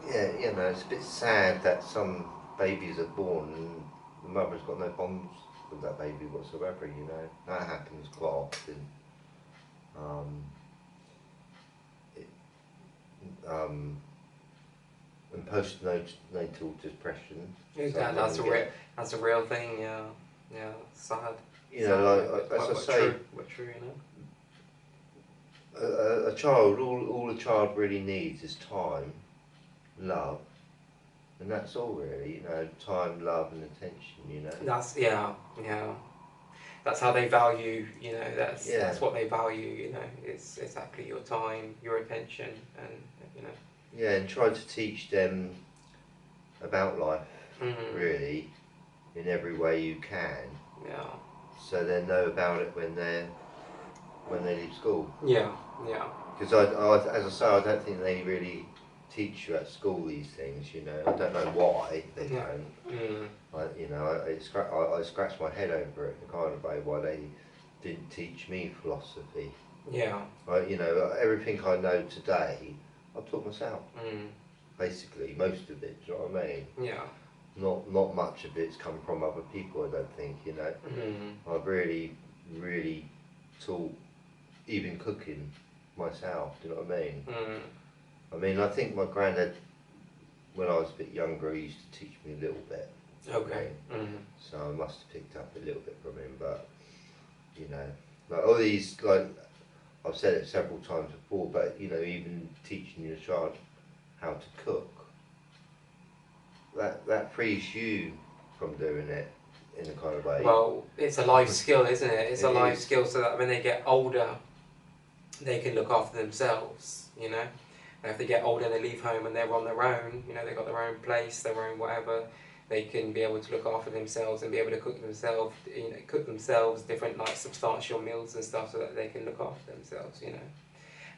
yeah, you know, it's a bit sad that some babies are born and the mother's got no bonds with that baby whatsoever. You know, that happens quite often. Um, it, um, and postnatal depression. Yeah, Some women get, that's a real thing. Yeah, yeah, sad. you know, Sad, like as I say, but true, you know. a child, all a child really needs is time, love, and that's all really. You know, time, love, and attention. You know. That's yeah, yeah. That's how they value. You know, Yeah. that's what they value. You know, it's exactly your time, your attention, and you know. Yeah, and try to teach them about life, really, in every way you can, Yeah. so they know about it when they leave school. Yeah. Yeah. Because as I say, I don't think they really teach you at school these things. You know, I don't know why they Yeah. don't. You know, I scratch my head over it, the kind of way why they didn't teach me philosophy. Yeah. You know, everything I know today, I've taught myself. Mm. Basically, most of it. Do you know what I mean? Yeah. Not much of it's come from other people. I don't think. You know, I've really taught even cooking myself. Do you know what I mean? I mean, I think my granddad, when I was a bit younger, he used to teach me a little bit. Okay. So I must have picked up a little bit from him, but you know, like all these, like I've said it several times before, but you know, even teaching your child how to cook, that frees you from doing it in a kind of way. Well, it's a life skill, isn't it? It's a life is. skill so that when they get older, they can look after themselves, you know? And if they get older, they leave home and they're on their own, you know, they've got their own place, their own whatever, they can be able to look after themselves and be able to cook themselves different like substantial meals and stuff so that they can look after themselves, you know?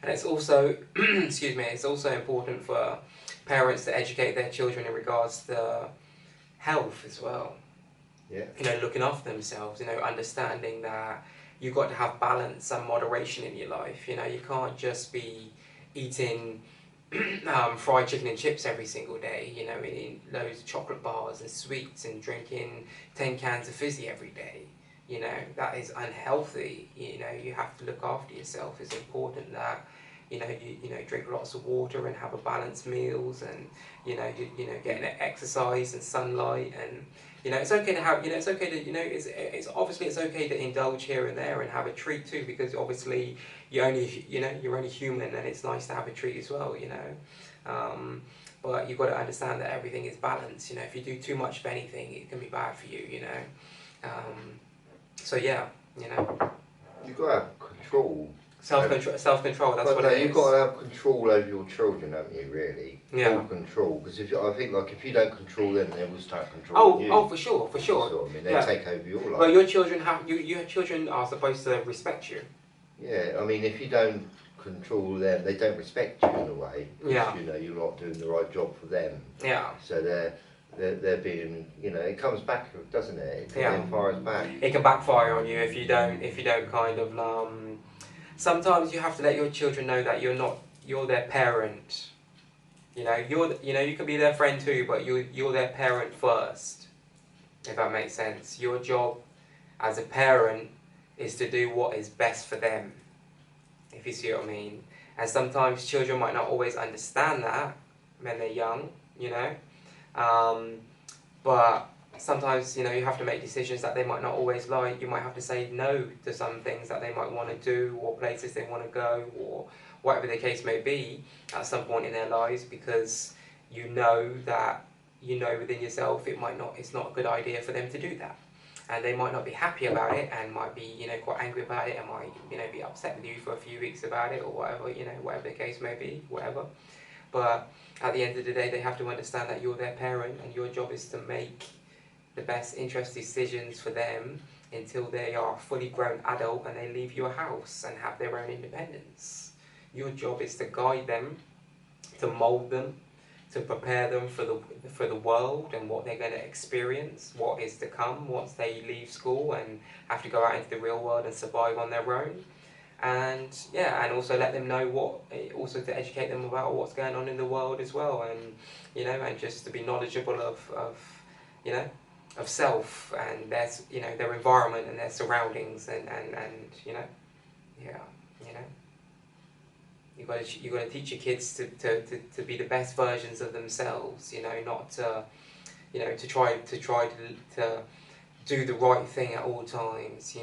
And it's also, excuse me, it's also important for parents to educate their children in regards to health as well. Yeah. You know, looking after themselves, you know, understanding that you've got to have balance and moderation in your life. You know, you can't just be eating fried chicken and chips every single day, you know, eating loads of chocolate bars and sweets and drinking 10 cans of fizzy every day. You know, that is unhealthy. You know, you have to look after yourself. It's important that, you know, drink lots of water and have a balanced meals and, you know, getting exercise and sunlight and, you know, it's okay to have, you know, it's okay to, you know, it's obviously it's okay to indulge here and there and have a treat too, because obviously you're only human and it's nice to have a treat as well, you know. But you've got to understand that everything is balanced. You know, if you do too much of anything, it can be bad for you, you know. So yeah, you know. You've got to have control. Self-control, that's what no, it is. you've got to have control over your children, haven't you, really? Yeah. Full control. Because I think, like, if you don't control them, they will start controlling you. Oh, for sure. So, I mean, they take over your life. Well, your children are supposed to respect you. Yeah, I mean, if you don't control them, they don't respect you in a way. Yeah. You know, you're not doing the right job for them. Yeah. So they're being, you know, it comes back, doesn't it? It fires back. It can backfire on you if you don't kind of sometimes you have to let your children know that you're their parent. You know, you can be their friend too, but you're their parent first. If that makes sense. Your job as a parent is to do what is best for them. If you see what I mean. And sometimes children might not always understand that when they're young, you know. But sometimes, you know, you have to make decisions that they might not always like. You might have to say no to some things that they might want to do, or places they want to go, or whatever the case may be at some point in their lives, because you know within yourself it's not a good idea for them to do that. And they might not be happy about it and might be, you know, quite angry about it and might, you know, be upset with you for a few weeks about it or whatever, you know, whatever the case may be, whatever. But at the end of the day, they have to understand that you're their parent and your job is to make the best interest decisions for them until they are a fully grown adult and they leave your house and have their own independence. Your job is to guide them, to mould them, to prepare them for the world and what they're going to experience, what is to come once they leave school and have to go out into the real world and survive on their own. and yeah, and also let them know also to educate them about what's going on in the world as well, and and just to be knowledgeable of you know of self and their environment and their surroundings, and yeah, you know you got to teach your kids to be the best versions of themselves, not to try to do the right thing at all times,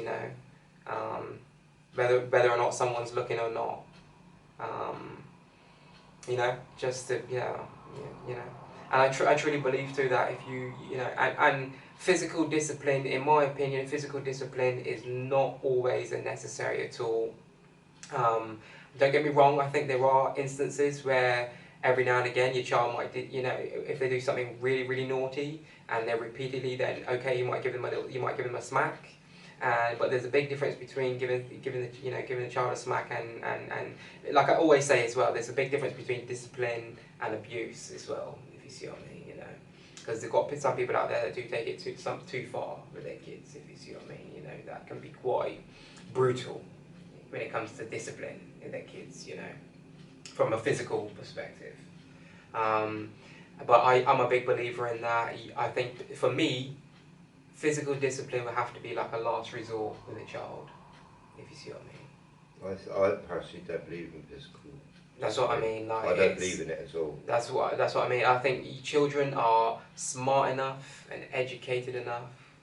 whether or not someone's looking or not, just to and I truly believe too that if and physical discipline, in my opinion, physical discipline is not always a necessary at all. Don't get me wrong, I think there are instances where every now and again your child might if they do something really, really naughty and they're repeatedly, then okay, you might give them a smack. But there's a big difference between giving the child a smack and like I always say as well, there's a big difference between discipline and abuse as well, if you see what I mean, because they've got some people out there that do take it too far with their kids, if you see what I mean, that can be quite brutal when it comes to discipline in their kids, from a physical perspective. But I'm a big believer in that. I think for me, physical discipline would have to be like a last resort with a child, if you see what I mean. I personally don't believe in physical. That's what I mean. Like, I don't believe in it at all. That's what I mean. I think children are smart enough and educated enough,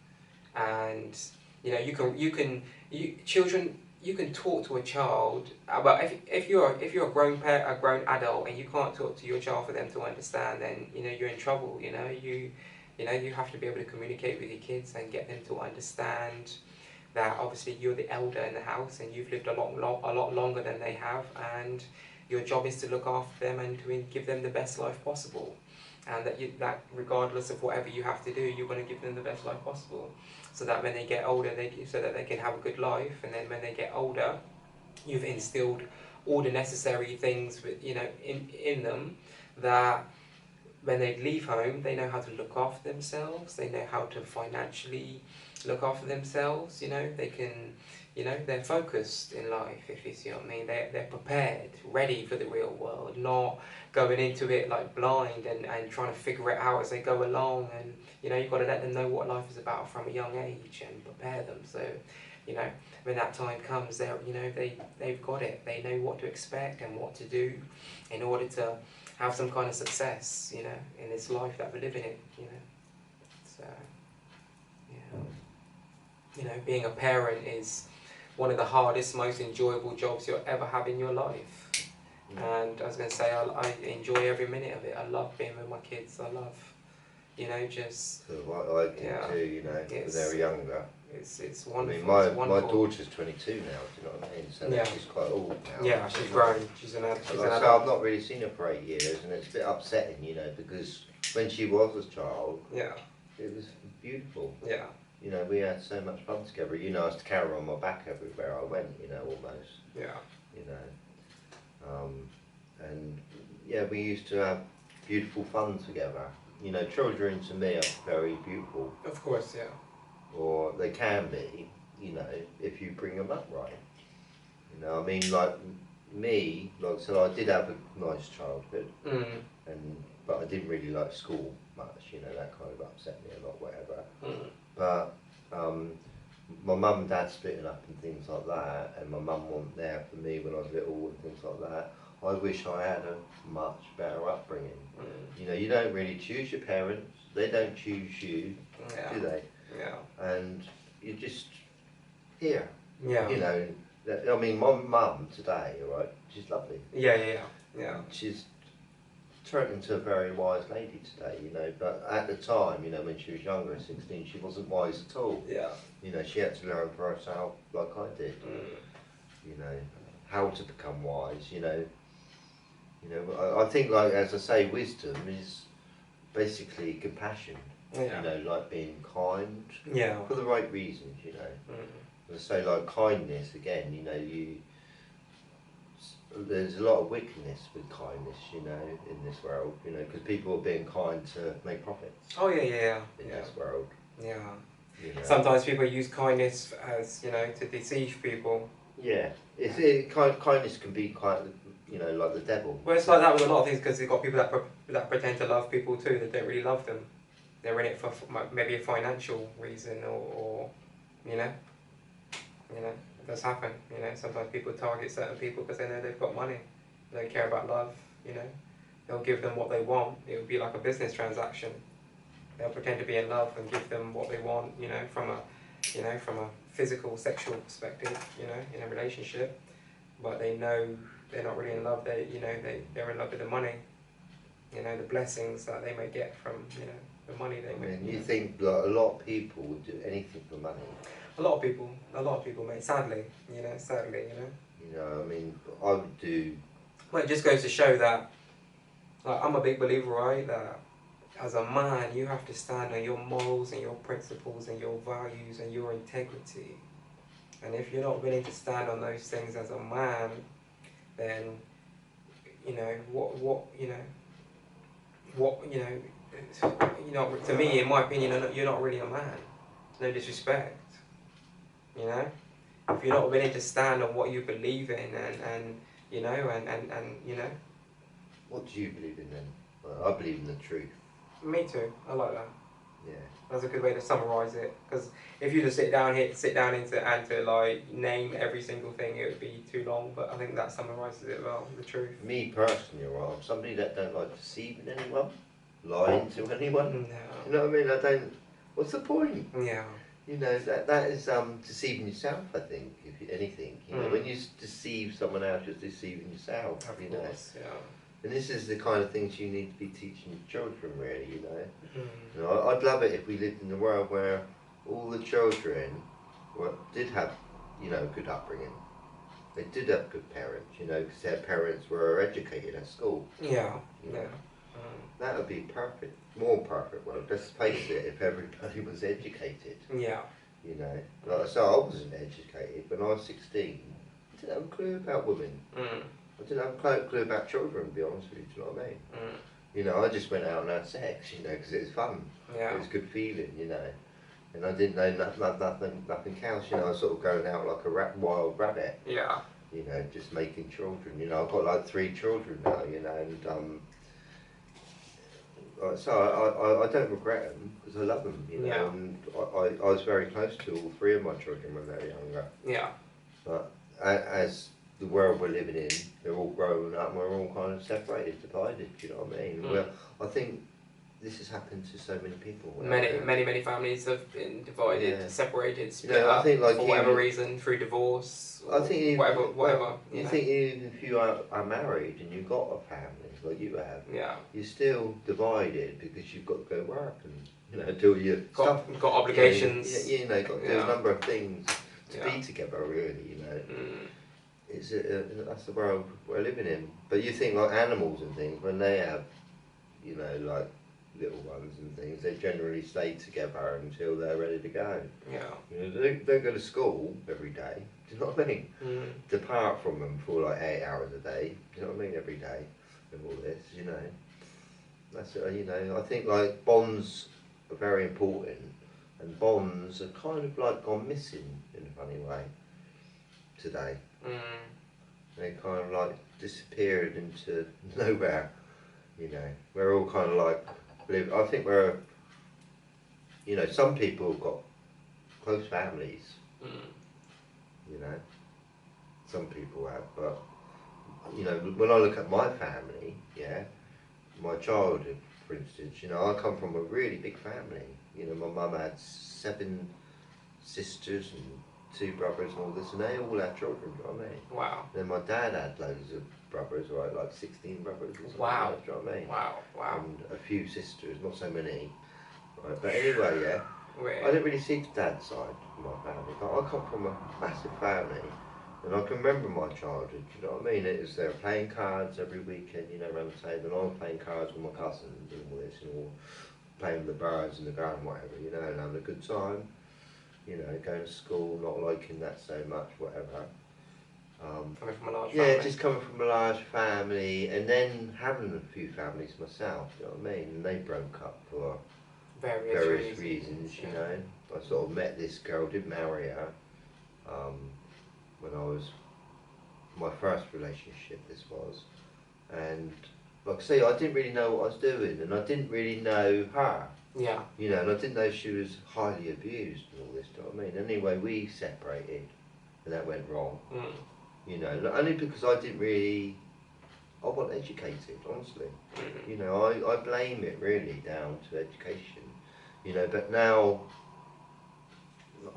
and you can talk to a child. But if you're a grown adult and you can't talk to your child for them to understand, then you're in trouble. You have to be able to communicate with your kids and get them to understand that obviously you're the elder in the house and you've lived a lot longer than they have, and your job is to look after them and to give them the best life possible, and that regardless of whatever you have to do, you're going to give them the best life possible, so that when they get older, so that they can have a good life, and then when they get older, you've instilled all the necessary things in them, that when they leave home, they know how to look after themselves, they know how to financially look after themselves, they can, they're focused in life, if you see what I mean. They're prepared, ready for the real world, not going into it like blind and trying to figure it out as they go along. And, you've got to let them know what life is about from a young age and prepare them. So, when that time comes, they've got it. They know what to expect and what to do in order to have some kind of success, in this life that we're living in, So, being a parent is one of the hardest, most enjoyable jobs you'll ever have in your life. And I was going to say, I enjoy every minute of it. I love being with my kids. I love, just... So I do too, when they were younger. It's wonderful. I mean, it's my wonderful. daughter's 22 now, do you know what I mean? So Yeah. she's quite old now. Yeah, she's grown. She's an So adult. I've not really seen her for 8 years, and it's a bit upsetting, because when she was a child, Yeah, it was beautiful. yeah, We had so much fun together. I used to carry her on my back everywhere I went, almost. yeah. And yeah, we used to have beautiful fun together. Children to me are very beautiful, Of course, yeah. or they can be, if you bring them up right. I mean, like me, like so I did have a nice childhood, but I didn't really like school much, that kind of upset me a lot, whatever. But my mum and dad splitting up and things like that, and my mum wasn't there for me when I was little and things like that. I wish I had a much better upbringing. You don't really choose your parents, they don't choose you, do they? Yeah. And you're just here. Yeah. I mean, my mum today, right, she's lovely. Yeah. She's turned into a very wise lady today, but at the time, when she was younger, 16, she wasn't wise at all. Yeah. She had to learn for herself like I did. How to become wise, I think, like, as I say, wisdom is basically compassion. Yeah. Like being kind. Yeah. For the right reasons, I say, like, kindness, again, there's a lot of wickedness with kindness, in this world, because people are being kind to make profits. Oh, yeah. In this world. Yeah. Sometimes people use kindness as, to deceive people. Yeah, kindness can be quite, you know, like the devil. Well, it's like that with a lot of things because you've got people that pretend to love people too that don't really love them. They're in it for maybe a financial reason or you know, it does happen. You know, sometimes people target certain people because they know they've got money. They don't care about love. You know, they'll give them what they want. It would be like a business transaction. They'll pretend to be in love and give them what they want. You know, from a physical, sexual perspective. You know, in a relationship, but they know they're not really in love. They're in love with the money. You know, the blessings that they may get from the money they make. And you think like, a lot of people would do anything for money? A lot of people, mate. Sadly, you know. You know, I mean, I would do. Well, it just goes to show that, like, I'm a big believer, right, that as a man, you have to stand on your morals and your principles and your values and your integrity. And if you're not willing to stand on those things as a man, then, to me, in my opinion, you're not really a man. No disrespect. You know? If you're not willing to stand on what you believe in and What do you believe in then? Well, I believe in the truth. Me too. I like that. Yeah. That's a good way to summarise it. Because if you just sit down to like name every single thing, it would be too long. But I think that summarises it well. The truth. Me personally, I'm somebody that don't like deceiving anyone, lying to anyone. No. You know what I mean? I don't. What's the point? Yeah. You know, that is deceiving yourself, I think, if anything. You know, when you deceive someone else, you're deceiving yourself, Of you course, know. yeah. And this is the kind of things you need to be teaching your children, really, you know. Mm. You know, I'd love it if we lived in a world where all the children did have, you know, good upbringing. They did have good parents, you know, because their parents were educated at school. Yeah, You know. yeah. That would be perfect, more perfect world. Let's face it, if everybody was educated. Yeah. You know, like I said, I wasn't educated. When I was 16, I didn't have a clue about women. I didn't have a clue about children, to be honest with you, do you know what I mean? You know, I just went out and had sex, you know, because it was fun. Yeah. It was a good feeling, you know. And I didn't know nothing else, you know. I was sort of going out like a wild rabbit. Yeah. You know, just making children. You know, I've got like 3 children now, you know, and so I don't regret them because I love them, you know, Yeah. and I was very close to all 3 of my children when they were younger. Yeah. But as the world we're living in, they're all growing up and we're all kind of separated, divided, do you know what I mean? Well, I think this has happened to so many people. Many families have been divided, separated, split I up think like for whatever reason, through divorce, I think even, whatever. You think even if you are married and you've got a family, like you have, you're still divided because you've got to go work and, you know, do your stuff. Got obligations. You know, got to do a number of things to be together, really, you know. It's that's the world we're living in. But you think like animals and things, when they have, you know, like little ones and things, they generally stay together until they're ready to go. Yeah. You know, they don't go to school every day. Do you know what I mean? Depart from them for like 8 hours a day. Do you know what I mean? Every day and all this, you know. That's you know. I think like bonds are very important, and bonds are kind of like gone missing in a funny way today. They kind of like disappeared into nowhere. You know, we're all kind of like. I think we're. You know, some people have got close families. You know, some people have, but you know, when I look at my family, my childhood, for instance, you know, I come from a really big family. You know, my mum had 7 sisters and 2 brothers and all this, and they all had children. Do you know what I mean? Wow. Then my dad had loads of brothers, right, like 16 brothers or something. Wow. Like that, do you know what I mean? Wow. And a few sisters, not so many. Right, but anyway, I didn't really see the dad's side of my family. But I come from a massive family, and I can remember my childhood. You know what I mean? It was they were playing cards every weekend, you know, around the table, and I was playing cards with my cousins and all this, and all playing with the birds in the garden, whatever, you know, and having a good time. You know, going to school, not liking that so much, whatever. Coming from a large family. Yeah, just coming from a large family, and then having a few families myself. You know what I mean? And they broke up for various reasons, you know. I sort of met this girl, didn't marry her. when I was, my first relationship this was, and like I say, I didn't really know what I was doing, and I didn't really know her. Yeah. You know, and I didn't know she was highly abused and all this, do you know what I mean? Anyway, we separated, and that went wrong. Mm. You know, not only because I wasn't educated, honestly. Mm. You know, I blame it really down to education. You know, but now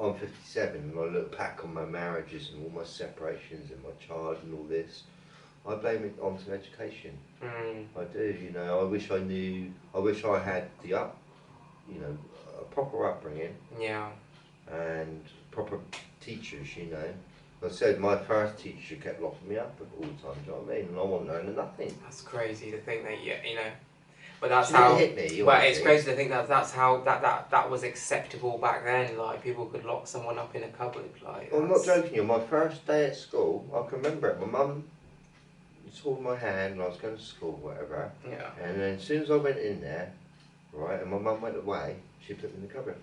I'm 57 and I look back on my marriages and all my separations and my child and all this, I blame it onto education. I do, you know, I wish I had a proper upbringing. Yeah. And proper teachers, you know. Like I said, my first teacher kept locking me up all the time, do you know what I mean? And I wasn't learning nothing. That's crazy to think that, you know. But that's She how. didn't hit me. But it's crazy to think that that's how that was acceptable back then. Like people could lock someone up in a cupboard. Like. I'm not joking you. My first day at school, I can remember it. My mum held my hand and I was going to school, whatever. Yeah. And then as soon as I went in there, right, and my mum went away, she put me in the cupboard.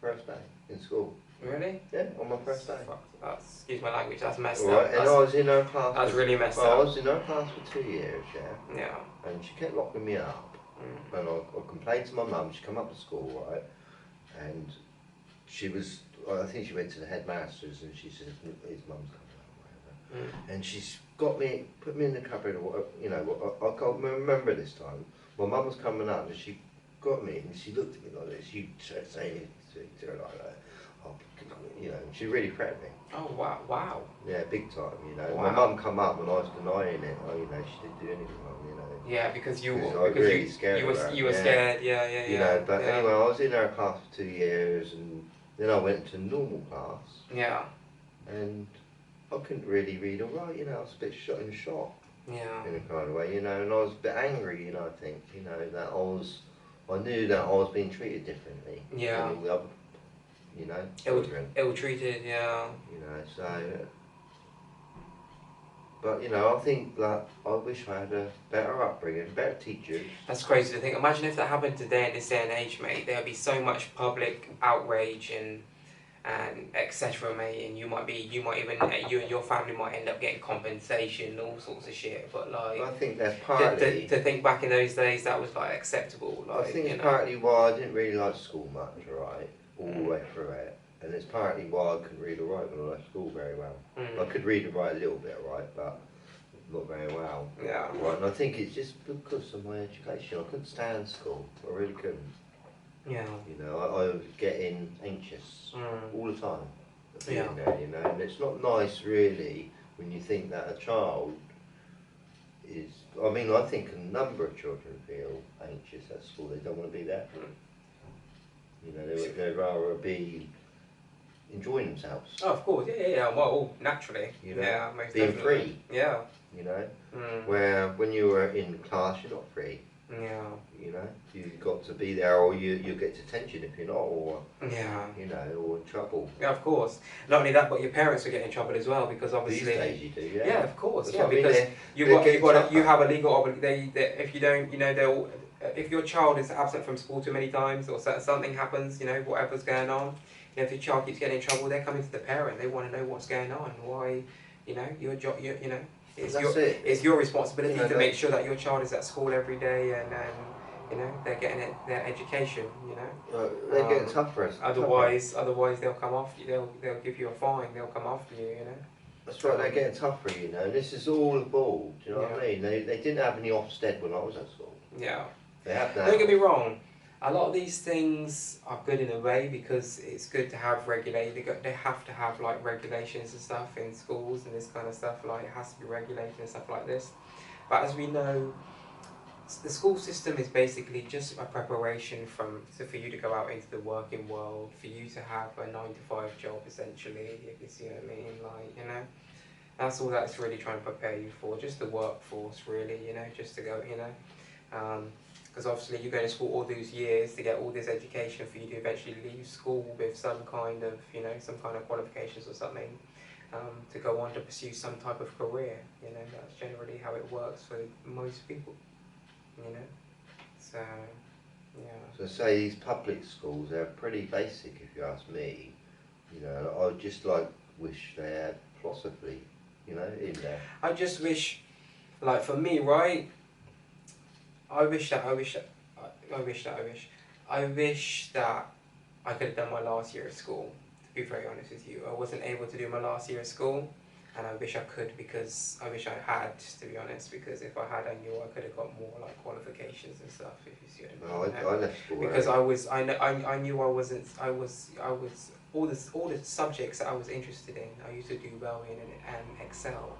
First day in school. Really? Yeah, on my first day. That's, excuse my language. That's messed Right, up. and I was in her class. That's really messed I up. was in her class for 2 years, yeah. Yeah. And she kept locking me up. And I complained to my mum. She come up to school, right, and she was, I think she went to the headmasters and she said, his mum's coming up, whatever. And she's put me in the cupboard, or whatever, you know, I can't remember this time. My mum was coming up and she got me and she looked at me like this, you saying it to her like that. Oh, you know, she really threatened me. Oh wow! Wow. Yeah, big time. You know, Wow. my mum come up and I was denying it. Oh, you know, she didn't do anything wrong. You know. Yeah, because you I were was really scared. you were scared. Yeah, yeah, yeah. You know, but yeah. anyway, I was in her class for 2 years, and then I went to normal class. Yeah. And I couldn't really read or write. You know, I was a bit shot in shock. Yeah. In a kind of way, you know, and I was a bit angry. You know, I think, you know, that I knew that I was being treated differently. Yeah. Than all the other, you know, children. Ill-treated, yeah. You know, so. But you know, I think that I wish I had a better upbringing, better teachers. That's crazy to think. Imagine if that happened today in this day and age, mate. There'd be so much public outrage and etc., mate. And you and your family might end up getting compensation and all sorts of shit. But like, I think that's partly. To think back in those days, that was like acceptable. Like, I think it's partly why I didn't really like school much, right, all the way through it. And it's partly why I couldn't read or write when I left school very well. I could read and write a little bit, right, but not very well. Yeah. Right, and I think it's just because of my education. I couldn't stand school. I really couldn't. Yeah. You know, I was getting anxious all the time. Yeah. There, you know, and it's not nice, really, when you think that a child is. I mean, I think a number of children feel anxious at school. They don't want to be there. You know, they'd rather be enjoying themselves. Oh, of course, yeah. Well, naturally, you know, yeah, most being definitely. free. Yeah. You know, where when you were in class, you're not free. Yeah. You know, you've got to be there, or you get detention if you're not, or yeah, you know, or in trouble. Yeah, of course. Not only that, but your parents will get in trouble as well because obviously. These days you do, yeah. Yeah, of course, That's yeah, because you have a legal obligation. If you don't, you know, they'll. If your child is absent from school too many times, or something happens, you know, whatever's going on, you know, if your child keeps getting in trouble, they're coming to the parent. They want to know what's going on. Why, you know, your job, you know, it's your responsibility to make sure that your child is at school every day and you know they're getting their education. You know, they're getting tougher. Otherwise they'll come after you. They'll give you a fine. They'll come after you. You know. That's right. They're getting tougher. You know, this is all evolved. You know what I mean? They didn't have any Ofsted when I was at school. Yeah. They have now. Don't get me wrong. A lot of these things are good in a way because it's good to have they have to have like regulations and stuff in schools and this kind of stuff. Like it has to be regulated and stuff like this. But as we know, the school system is basically just a preparation for you to go out into the working world, for you to have a 9-to-5 job essentially. If you see what I mean, like you know, that's all that's really trying to prepare you for. Just the workforce, really. You know, just to go. You know. Because obviously you're going to school all these years to get all this education for you to eventually leave school with some kind of, you know, some kind of qualifications or something, to go on to pursue some type of career. You know, that's generally how it works for most people. You know, so yeah. So say these public schools, they're pretty basic if you ask me. You know, I just like wish they had philosophy, you know, in there. I just wish, like for me, right? I wish that I could have done my last year of school. To be very honest with you, I wasn't able to do my last year of school, and I wish I could, because I wish I had. To be honest, because if I had, I knew I could have got more like qualifications and stuff. If you see what I mean. I left school Because early. I knew I wasn't. I was all the subjects that I was interested in. I used to do well in and excel.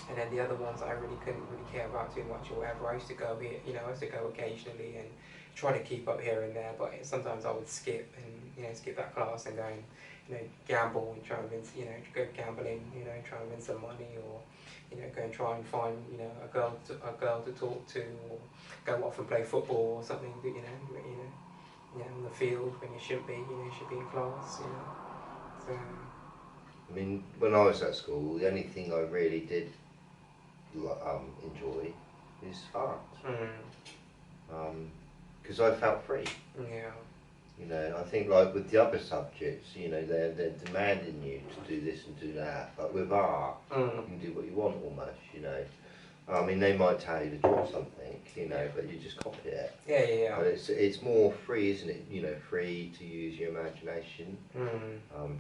And then the other ones I really couldn't really care about too much or whatever. I used to go here, you know, I used to go occasionally and try to keep up here and there, but sometimes I would skip and, you know, skip that class and go and, you know, gamble and try and win, you know, go gambling, you know, try and win some money, or, you know, go and try and find, you know, a girl to talk to, or go off and play football or something, you know, on the field when you shouldn't be, you know, you should be in class, you know. So I mean, when I was at school, the only thing I really did enjoy is art. Because I felt free. Yeah. You know, I think like with the other subjects, you know, they're demanding you to do this and do that. But with art, you can do what you want almost, you know. I mean, they might tell you to draw something, you know, but you just copy it. Yeah. But it's more free, isn't it? You know, free to use your imagination,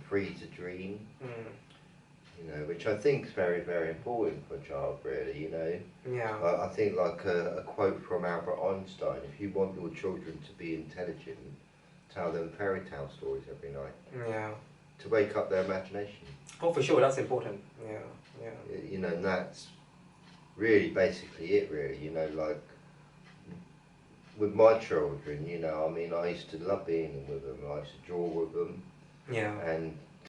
free to dream. You know, which I think is very, very important for a child, really, you know. Yeah. I think like a quote from Albert Einstein: if you want your children to be intelligent, tell them fairy tale stories every night. Yeah. To wake up their imagination. Oh, for sure, that's important. Yeah. You know, and that's really basically it, really, you know, like with my children, you know, I mean, I used to love being with them, I used to draw with them. Yeah. And